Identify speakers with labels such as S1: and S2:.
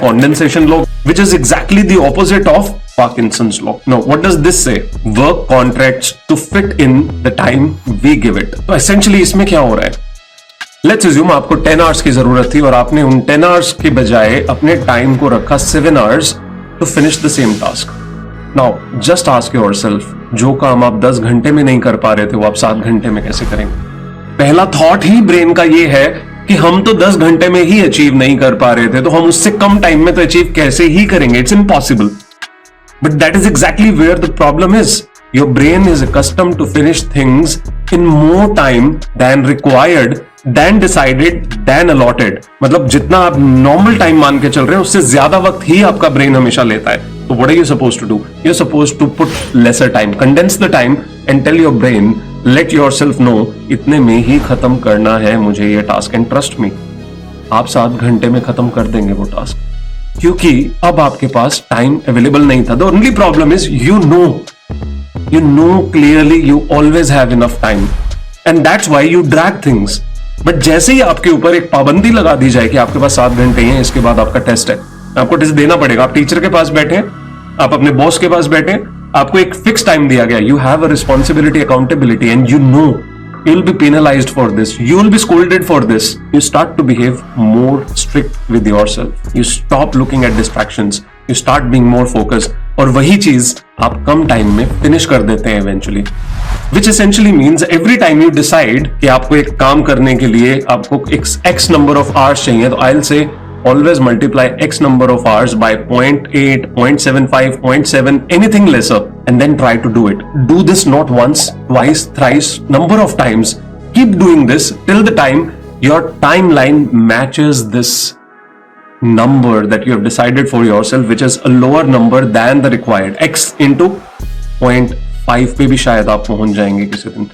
S1: condensation law, which is exactly the opposite of Parkinson's law. Now, what does this say? Work contracts to fit in the time we give it. तो essentially इसमें क्या हो रहा है? Let's assume आपको 10 hours की जरूरत थी और आपने उन 10 hours के बजाय अपने टाइम को रखा 7 hours to finish the same task. Now, just ask yourself, जो काम आप 10 घंटे में नहीं कर पा रहे थे वो आप 7 घंटे में कैसे करेंगे? पहला थॉट ही ब्रेन का ये है कि हम तो 10 घंटे में ही अचीव नहीं कर पा रहे थे, तो हम उससे कम टाइम में तो अचीव कैसे ही करेंगे? It's impossible. But that is exactly where the problem is. Your brain is accustomed to finish things in more time than required, than decided, than allotted. मतलब जितना आप नॉर्मल टाइम मान के चल रहे हैं उससे ज्यादा वक्त ही आपका ब्रेन हमेशा लेता है. तो what are you supposed to do? You're supposed to put lesser time, condense the time and tell your brain, let yourself know, इतने में ही खत्म करना है मुझे ये टास्क. एंड ट्रस्ट मी, आप 7 घंटे में खत्म कर देंगे वो टास्क, क्योंकि अब आपके पास टाइम अवेलेबल नहीं था. The only problem is you know clearly you always have enough time and that's why you drag things. But जैसे ही आपके ऊपर एक पाबंदी लगा दी जाए कि आपके पास 7 घंटे हैं, इसके बाद आपका टेस्ट है, आपको टेस्ट देना पड़ेगा. आप टीचर के पास बैठे, आप अपने बॉस के पास बैठे, आपको एक फिक्स टाइम दिया गया. You have a responsibility, accountability, and you know you will be penalized for this, you will be scolded for this. You start to behave more strict with yourself. You stop looking at distractions. You start being more focused. और वही चीज आप कम time में finish कर देते हैं eventually. Which essentially means every time you decide कि आपको एक काम करने के लिए आपको x number of hours चाहिए, तो I'll say always multiply x number of hours by 0.8, 0.75, 0.7, anything lesser, and then try to do it. Do this not once, twice, thrice, number of times. Keep doing this till the time your timeline matches this number that you have decided for yourself, which is a lower number than the required. X into 0.5 पे भी शायद आप पहुंच जाएंगे किसी दिन.